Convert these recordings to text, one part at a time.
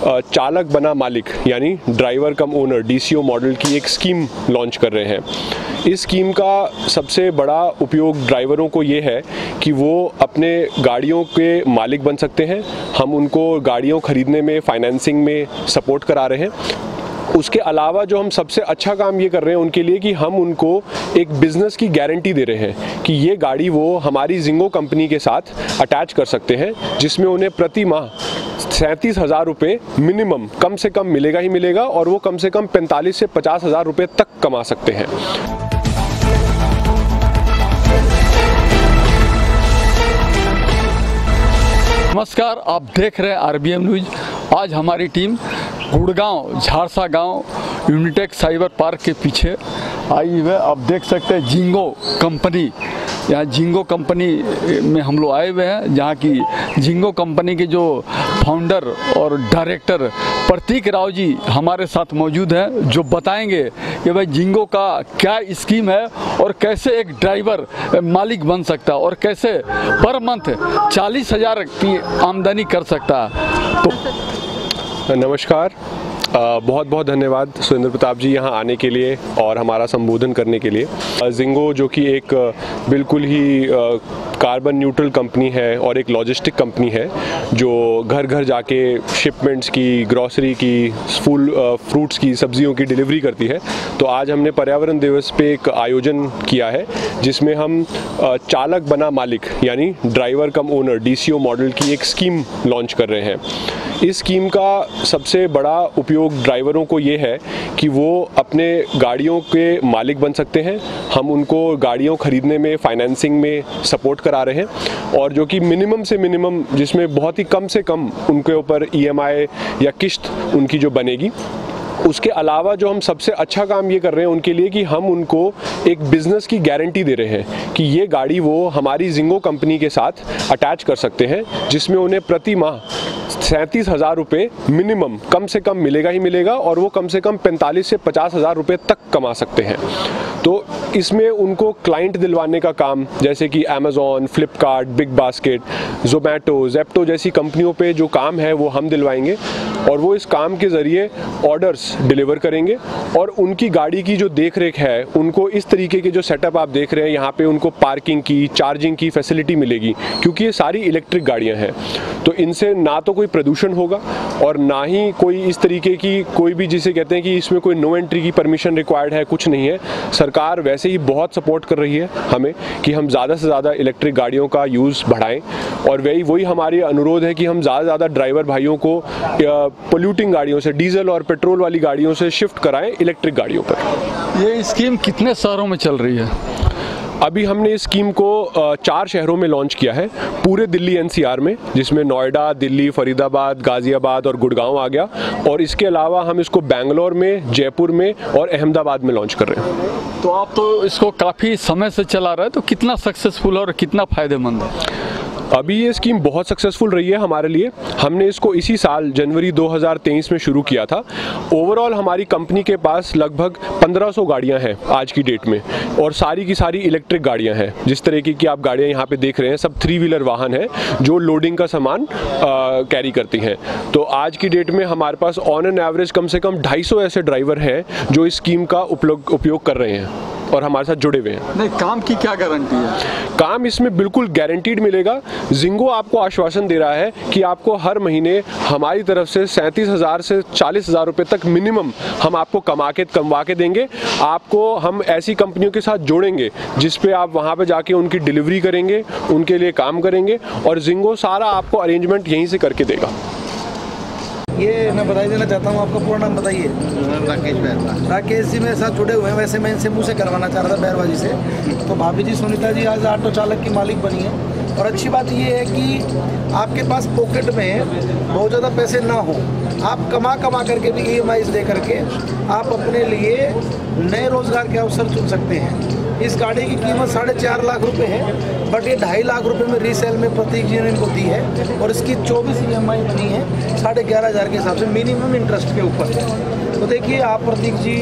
चालक बना मालिक यानी ड्राइवर कम ओनर DCO मॉडल की एक स्कीम लॉन्च कर रहे हैं। इस स्कीम का सबसे बड़ा उपयोग ड्राइवरों को ये है कि वो अपने गाड़ियों के मालिक बन सकते हैं। हम उनको गाड़ियों खरीदने में, फाइनेंसिंग में सपोर्ट करा रहे हैं। उसके अलावा जो हम सबसे अच्छा काम ये कर रहे हैं उनके लिए कि हम उनको एक बिज़नेस की गारंटी दे रहे हैं कि ये गाड़ी वो हमारी जिंगो कंपनी के साथ अटैच कर सकते हैं, जिसमें उन्हें प्रति माह 37,000 रुपये मिनिमम कम से कम मिलेगा ही मिलेगा, और वो कम से कम 45 से 50,000 रुपये तक कमा सकते हैं। नमस्कार, आप देख रहे हैं RBM न्यूज। आज हमारी टीम गुड़गांव झारसा गांव यूनिटेक साइबर पार्क के पीछे आई हुई है। आप देख सकते हैं जिंगो कंपनी, यहाँ जिंगो कंपनी में हम लोग आए हुए हैं, जहाँ की जिंगो कंपनी के जो फाउंडर और डायरेक्टर प्रतीक राव जी हमारे साथ मौजूद हैं, जो बताएंगे कि भाई जिंगो का क्या स्कीम है और कैसे एक ड्राइवर मालिक बन सकता है और कैसे पर मंथ 40,000 की आमदनी कर सकता है। तो नमस्कार, बहुत बहुत धन्यवाद सुरेंद्र प्रताप जी यहाँ आने के लिए और हमारा संबोधन करने के लिए। जिंगो जो कि एक बिल्कुल ही कार्बन न्यूट्रल कंपनी है और एक लॉजिस्टिक कंपनी है जो घर घर जाके शिपमेंट्स की, ग्रॉसरी की, फ्रूट्स की, सब्जियों की डिलीवरी करती है। तो आज हमने पर्यावरण दिवस पे एक आयोजन किया है जिसमें हम चालक बना मालिक यानी ड्राइवर कम ओनर DCO मॉडल की एक स्कीम लॉन्च कर रहे हैं। इस स्कीम का सबसे बड़ा उपयोग ड्राइवरों को ये है कि वो अपने गाड़ियों के मालिक बन सकते हैं। हम उनको गाड़ियों खरीदने में, फाइनेंसिंग में सपोर्ट करा रहे हैं, और जो कि मिनिमम से मिनिमम, जिसमें बहुत ही कम से कम उनके ऊपर EMI या किस्त उनकी जो बनेगी। उसके अलावा जो हम सबसे अच्छा काम ये कर रहे हैं उनके लिए कि हम उनको एक बिज़नेस की गारंटी दे रहे हैं कि ये गाड़ी वो हमारी जिंगो कंपनी के साथ अटैच कर सकते हैं, जिसमें उन्हें प्रति माह 37,000 रुपये मिनिमम कम से कम मिलेगा ही मिलेगा, और वो कम से कम 45 से 50,000 रुपये तक कमा सकते हैं। तो इसमें उनको क्लाइंट दिलवाने का काम, जैसे कि Amazon, Flipkart, big basket, Zomato, Zepto जैसी कंपनियों पे जो काम है वो हम दिलवाएंगे, और वो इस काम के ज़रिए ऑर्डर्स डिलीवर करेंगे। और उनकी गाड़ी की जो देख रेख है, उनको इस तरीके के जो सेटअप आप देख रहे हैं यहाँ पे, उनको पार्किंग की, चार्जिंग की फैसिलिटी मिलेगी, क्योंकि ये सारी इलेक्ट्रिक गाड़ियाँ हैं। तो इनसे ना तो कोई प्रदूषण होगा और ना ही कोई इस तरीके की कोई भी, जिसे कहते हैं कि इसमें कोई नो एंट्री की परमिशन रिक्वायर्ड है, कुछ नहीं है। सरकार वैसे ही बहुत सपोर्ट कर रही है हमें कि हम ज़्यादा से ज़्यादा इलेक्ट्रिक गाड़ियों का यूज़ बढ़ाएं, और वही हमारी अनुरोध है कि हम ज़्यादा से ज़्यादा ड्राइवर भाइयों को पोल्यूटिंग गाड़ियों से, डीजल और पेट्रोल वाली गाड़ियों से शिफ्ट कराएं इलेक्ट्रिक गाड़ियों पर। ये स्कीम कितने शहरों में चल रही है? अभी हमने इस स्कीम को 4 शहरों में लॉन्च किया है, पूरे दिल्ली NCR में, जिसमें नोएडा, दिल्ली, फरीदाबाद, गाज़ियाबाद और गुड़गांव आ गया, और इसके अलावा हम इसको बेंगलोर में, जयपुर में और अहमदाबाद में लॉन्च कर रहे हैं। तो आप तो इसको काफ़ी समय से चला रहे हैं, तो कितना सक्सेसफुल और कितना फ़ायदेमंद है? अभी ये स्कीम बहुत सक्सेसफुल रही है हमारे लिए। हमने इसको इसी साल जनवरी 2023 में शुरू किया था। ओवरऑल हमारी कंपनी के पास लगभग 1500 गाड़ियां हैं आज की डेट में, और सारी की सारी इलेक्ट्रिक गाड़ियां हैं। जिस तरीके की आप गाड़ियां यहाँ पे देख रहे हैं, सब 3 व्हीलर वाहन हैं जो लोडिंग का सामान कैरी करती हैं। तो आज की डेट में हमारे पास ऑन एन एवरेज कम से कम 250 ऐसे ड्राइवर हैं जो इस स्कीम का उपयोग कर रहे हैं और हमारे साथ जुड़े हुए हैं। नहीं, काम की क्या गारंटी है? काम इसमें बिल्कुल गारंटीड मिलेगा। जिंगो आपको आश्वासन दे रहा है कि आपको हर महीने हमारी तरफ से 37,000 से 40,000 रुपये तक मिनिमम हम आपको कमवा के देंगे। आपको हम ऐसी कंपनियों के साथ जोड़ेंगे जिस पे आप वहाँ पे जाके उनकी डिलीवरी करेंगे, उनके लिए काम करेंगे, और जिंगो सारा आपको अरेंजमेंट यहीं से करके देगा। ये मैं बधाई देना चाहता हूँ। आपका पूरा नाम बताइए। राकेश बैरवा। राकेश जी मेरे साथ जुड़े हुए हैं। वैसे मैं इनसे मुँह से करवाना चाह रहा था, बैरवा जी से। तो भाभी जी सुनीता जी आज ऑटो चालक की मालिक बनी है, और अच्छी बात ये है कि आपके पास पॉकेट में बहुत ज़्यादा पैसे ना हो, आप कमा करके भी EMI दे करके आप अपने लिए नए रोज़गार के अवसर चुन सकते हैं। इस गाड़ी की कीमत 4.5 लाख रुपए है, बट ये 2.5 लाख रुपए में रीसेल में प्रतीक जी ने इनको दी है, और इसकी 24 EMI बनी है 11,500 के हिसाब से मिनिमम इंटरेस्ट के ऊपर। तो देखिए आप प्रतीक जी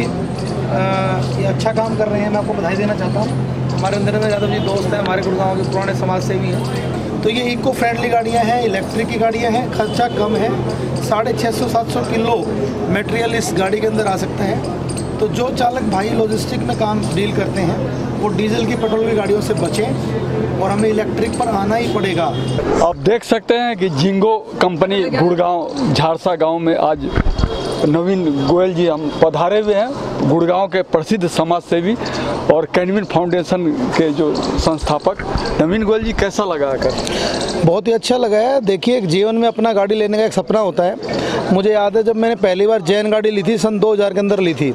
ये अच्छा काम कर रहे हैं, मैं आपको बधाई देना चाहता हूँ। हमारे नरेंद्र यादव जी दोस्त हैं, हमारे गुड़गांव के पुराने समाज सेवी हैं, तो ये इको फ्रेंडली गाड़ियाँ हैं, इलेक्ट्रिक की गाड़ियाँ हैं, खर्चा कम है, 650-700 किलो मटेरियल इस गाड़ी के अंदर आ सकते हैं। तो जो चालक भाई लॉजिस्टिक में काम डील करते हैं वो डीजल की पेट्रोल की गाड़ियों से बचें और हमें इलेक्ट्रिक पर आना ही पड़ेगा। आप देख सकते हैं कि जिंगो कंपनी गुड़गांव झारसा गांव में आज नवीन गोयल जी हम पधारे हुए हैं, गुड़गांव के प्रसिद्ध समाज सेवी और कैनविन फाउंडेशन के जो संस्थापक। नवीन गोयल जी, कैसा लगा आकर? बहुत ही अच्छा लगा है। देखिए, एक जीवन में अपना गाड़ी लेने का एक सपना होता है। मुझे याद है जब मैंने पहली बार जैन गाड़ी ली थी, सन 2000 के अंदर ली थी,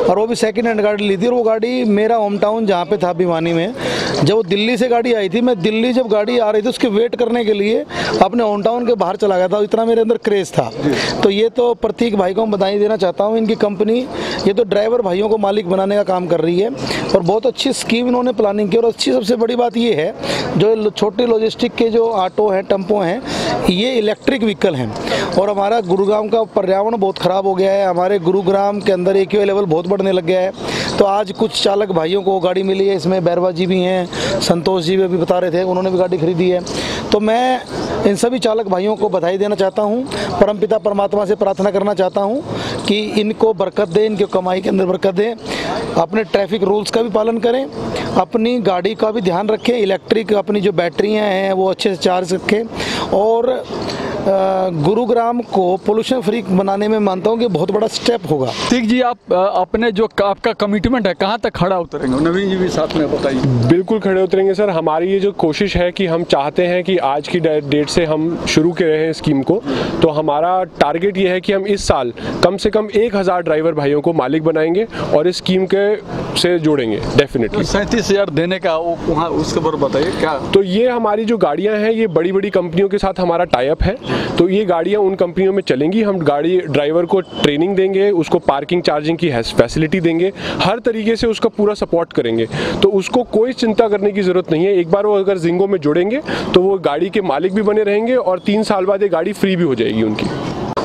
और वो भी सेकंड हैंड गाड़ी ली थी। और वो गाड़ी मेरा होम टाउन जहाँ पे था भिवानी में, जब वो दिल्ली से गाड़ी आई थी, मैं दिल्ली जब गाड़ी आ रही थी उसके वेट करने के लिए अपने होम टाउन के बाहर चला गया था, इतना मेरे अंदर क्रेज़ था। तो ये तो प्रतीक भाई को बधाई देना चाहता हूँ। इनकी कंपनी ये तो ड्राइवर भाइयों को मालिक बनाने का काम कर रही है और बहुत अच्छी स्कीम इन्होंने प्लानिंग की। और अच्छी सबसे बड़ी बात ये है, जो छोटे लॉजिस्टिक के जो ऑटो हैं, टेम्पो हैं, ये इलेक्ट्रिक व्हीकल हैं। और हमारा गुरुग्राम का पर्यावरण बहुत ख़राब हो गया है। हमारे गुरुग्राम के अंदर AQI लेवल बहुत बढ़ने लग गया है। तो आज कुछ चालक भाइयों को गाड़ी मिली है, इसमें बैरवा जी भी हैं, संतोष जी भी बता रहे थे, उन्होंने भी गाड़ी खरीदी है। तो मैं इन सभी चालक भाइयों को बधाई देना चाहता हूँ, परमपिता परमात्मा से प्रार्थना करना चाहता हूँ कि इनको बरकत दें, इनकी कमाई के अंदर बरकत दें, अपने ट्रैफिक रूल्स का भी पालन करें, अपनी गाड़ी का भी ध्यान रखें, इलेक्ट्रिक अपनी जो बैटरियाँ हैं वो अच्छे से चार्ज रखें। और गुरुग्राम को पोल्यूशन फ्री बनाने में मानता हूँ कि बहुत बड़ा स्टेप होगा। ठीक जी, आप अपने जो आपका कमिटमेंट है कहाँ तक खड़ा उतरेंगे? नवीन जी भी साथ में बताइए। बिल्कुल खड़े उतरेंगे सर। हमारी ये जो कोशिश है कि हम चाहते हैं कि आज की डेट से हम शुरू कर रहे हैं स्कीम को, तो हमारा टारगेट ये है कि हम इस साल कम से कम 1000 ड्राइवर भाइयों को मालिक बनाएंगे और इस स्कीम के से जोड़ेंगे डेफिनेटली। 37,000 देने का वहाँ उसके बारे बताइए क्या? तो ये हमारी जो गाड़ियाँ हैं ये बड़ी बड़ी कंपनियों के साथ हमारा टाई अप है। तो ये गाड़ियाँ उन कंपनियों में चलेंगी, हम गाड़ी ड्राइवर को ट्रेनिंग देंगे, उसको पार्किंग चार्जिंग की फैसिलिटी देंगे, हर तरीके से उसका पूरा सपोर्ट करेंगे। तो उसको कोई चिंता करने की ज़रूरत नहीं है। एक बार वो अगर जिंगो में जुड़ेंगे तो वो गाड़ी के मालिक भी बने रहेंगे और 3 साल बाद ये गाड़ी फ्री भी हो जाएगी उनकी।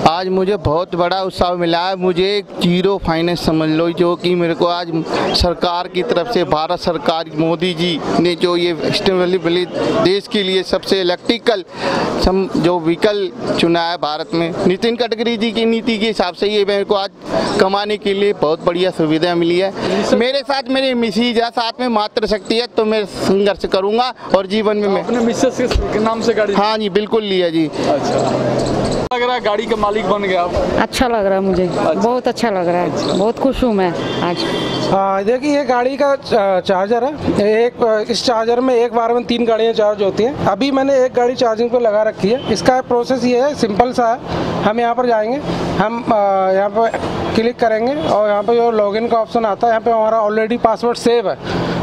आज मुझे बहुत बड़ा उत्साह मिला है। मुझे एक जीरो फाइनेंस समझ लो, जो कि मेरे को आज सरकार की तरफ से, भारत सरकार मोदी जी ने जो ये देश के लिए सबसे इलेक्ट्रिकल जो व्हीकल चुना है भारत में, नितिन गडकरी जी की नीति के हिसाब से ये मेरे को आज कमाने के लिए बहुत बढ़िया सुविधा मिली है। मेरे साथ मेरी मिसेज है, साथ में मातृशक्ति है, तो मैं संघर्ष करूँगा और जीवन में मैं अपने मिसेज के नाम से गाड़ी? हाँ जी, बिल्कुल लिया जी। अच्छा, लग रहा है गाड़ी का मालिक बन गया आप? अच्छा लग रहा है मुझे। अच्छा। बहुत अच्छा लग रहा है, बहुत खुश हूँ मैं आज। हाँ, देखिए ये गाड़ी का चार्जर है। इस चार्जर में एक बार में 3 गाड़ियाँ चार्ज होती हैं। अभी मैंने एक गाड़ी चार्जिंग पर लगा रखी है। इसका प्रोसेस ये है, सिंपल सा है। हम यहाँ पर जाएंगे, हम यहाँ पर क्लिक करेंगे और यहाँ पर जो लॉगिन का ऑप्शन आता है, यहाँ पे हमारा ऑलरेडी पासवर्ड सेव है।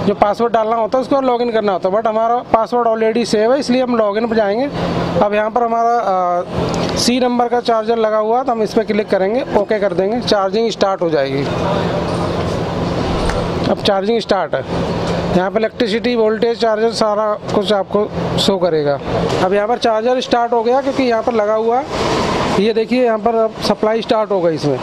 जो पासवर्ड डालना होता है उसको लॉगिन करना होता है, बट हमारा पासवर्ड ऑलरेडी सेव है, इसलिए हम लॉगिन पर जाएंगे। अब यहाँ पर हमारा C नंबर का चार्जर लगा हुआ है, तो हम इस पर क्लिक करेंगे, ओके कर देंगे, चार्जिंग स्टार्ट हो जाएगी। अब चार्जिंग स्टार्ट है। यहाँ पर इलेक्ट्रिसिटी, वोल्टेज, चार्जर सारा कुछ आपको शो करेगा। अब यहाँ पर चार्जर स्टार्ट हो गया क्योंकि यहाँ पर लगा हुआ है। ये देखिए यहाँ पर सप्लाई स्टार्ट हो गई इसमें।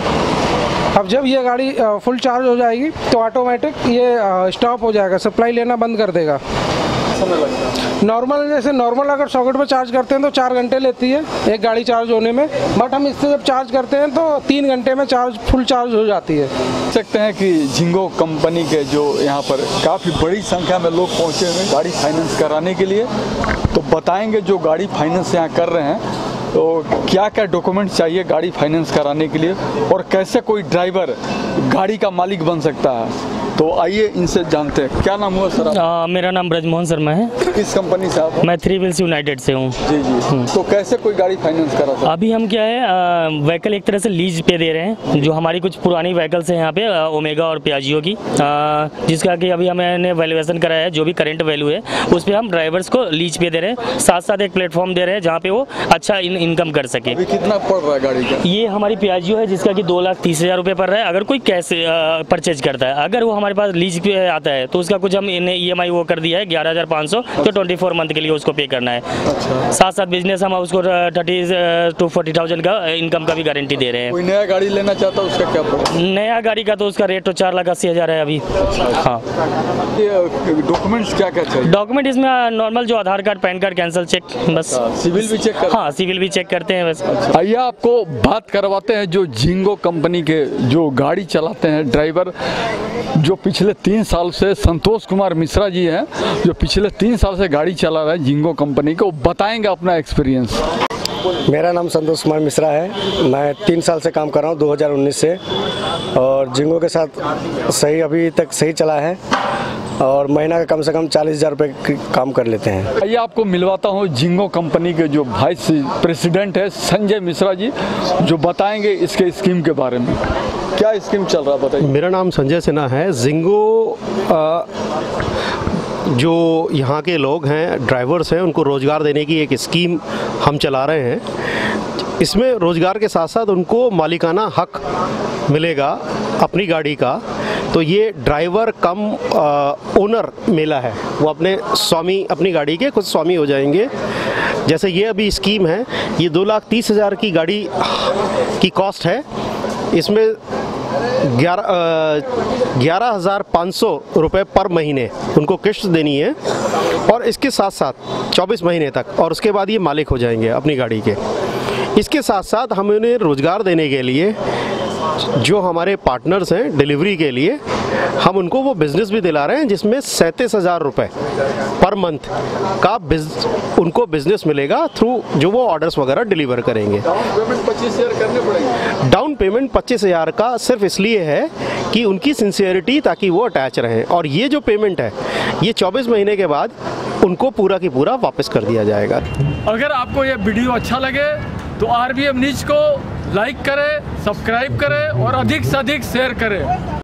अब जब ये गाड़ी फुल चार्ज हो जाएगी तो ऑटोमेटिक ये स्टॉप हो जाएगा, सप्लाई लेना बंद कर देगा। समय लगता है नॉर्मल, जैसे नॉर्मल अगर सॉकेट पर चार्ज करते हैं तो 4 घंटे लेती है एक गाड़ी चार्ज होने में, बट हम इससे जब चार्ज करते हैं तो 3 घंटे में फुल चार्ज हो जाती है। देख सकते हैं कि जिंगो कंपनी के जो यहाँ पर काफ़ी बड़ी संख्या में लोग पहुँचे हुए हैं गाड़ी फाइनेंस कराने के लिए। तो बताएंगे जो गाड़ी फाइनेंस यहाँ कर रहे हैं तो क्या क्या डॉक्यूमेंट चाहिए गाड़ी फाइनेंस कराने के लिए और कैसे कोई ड्राइवर गाड़ी का मालिक बन सकता है। तो आइए इनसे जानते हैं। क्या नाम हुआ सर? मेरा नाम ब्रजमोहन शर्मा है। किस कंपनी से आप? मैं 3 व्हील्स यूनाइटेड से हूँ। जी जी। तो कैसे कोई गाड़ी फाइनेंस करा सकता? अभी हम क्या है, व्हीकल एक तरह से लीज पे दे रहे हैं। जो हमारी कुछ पुरानी व्हीकल्स हैं यहाँ पे, ओमेगा और पियाजियो की, जिसका कि अभी हमने वैल्यूएशन कराया है, जो भी करंट वैल्यू है उस पर हम ड्राइवर्स को लीज पे दे रहे हैं। साथ साथ एक प्लेटफॉर्म दे रहे हैं जहाँ पे वो अच्छा इनकम कर सके। अभी कितना पड़ रहा है गाड़ी का? ये हमारी पियाजियो है जिसका कि 2,30,000 रुपये पड़ रहा है अगर कोई कैश परचेज करता है। अगर वो हमारे पास लीज पे आता है तो उसका कुछ हम इन्हें EMI वो कर दिया है 11,500, तो 24 मंथ के लिए उसको पे करना है। साथ साथ बिजनेस हम उसको 30 to 40,000 का इनकम का भी गारंटी दे रहे हैं। कोई नया गाड़ी लेना चाहता है उसका क्या पड़ेगा? नया गाड़ी का तो उसका रेट तो 4,80,000 है अभी। हाँ, डॉक्यूमेंट्स क्या क्या चाहिए? डॉक्यूमेंट इसमें नॉर्मल जो Aadhaar card, PAN card, cancel cheque, बस। सिविल भी चेक कर? हाँ, सिविल भी चेक करते हैं बस। आइए आपको बात करवाते हैं जो जिंगो कंपनी के जो गाड़ी चलाते हैं ड्राइवर, जो पिछले 3 साल से संतोष कुमार मिश्रा जी हैं, जो पिछले 3 साल से गाड़ी चला रहे हैं जिंगो कंपनी को, बताएंगे अपना एक्सपीरियंस। मेरा नाम संतोष कुमार मिश्रा है। मैं 3 साल से काम कर रहा हूँ 2019 से, और जिंगो के साथ सही अभी तक सही चला है, और महीना का कम से कम 40,000 रुपये काम कर लेते हैं। आइए आपको मिलवाता हूँ जिंगो कंपनी के जो वाइस प्रेसिडेंट है संजय मिश्रा जी, जो बताएंगे इसके स्कीम के बारे में। क्या स्कीम चल रहा है बताइए। मेरा नाम संजय सिन्हा है। जिंगो जो यहाँ के लोग हैं, ड्राइवर्स हैं, उनको रोज़गार देने की एक स्कीम हम चला रहे हैं। इसमें रोज़गार के साथ साथ उनको मालिकाना हक मिलेगा अपनी गाड़ी का। तो ये ड्राइवर कम ओनर मेला है, वो अपने स्वामी, अपनी गाड़ी के खुद स्वामी हो जाएंगे। जैसे ये अभी स्कीम है, ये 2,30,000 की गाड़ी की कॉस्ट है। इसमें 11,500 रुपये पर महीने उनको किश्त देनी है, और इसके साथ साथ 24 महीने तक, और उसके बाद ये मालिक हो जाएंगे अपनी गाड़ी के। इसके साथ साथ हम उन्हें रोज़गार देने के लिए जो हमारे पार्टनर्स हैं डिलीवरी के लिए, हम उनको वो बिज़नेस भी दिला रहे हैं जिसमें 37,000 रुपये पर मंथ का उनको बिज़नेस मिलेगा थ्रू जो वो ऑर्डर्स वगैरह डिलीवर करेंगे। डाउन पेमेंट 25,000 करने पड़ेंगे। डाउन पेमेंट 25,000 का सिर्फ इसलिए है कि उनकी सिंसियरिटी, ताकि वो अटैच रहें, और ये जो पेमेंट है ये 24 महीने के बाद उनको पूरा की पूरा वापस कर दिया जाएगा। अगर आपको ये वीडियो अच्छा लगे तो RBM न्यूज़ को लाइक करें, सब्सक्राइब करें और अधिक से अधिक शेयर करें।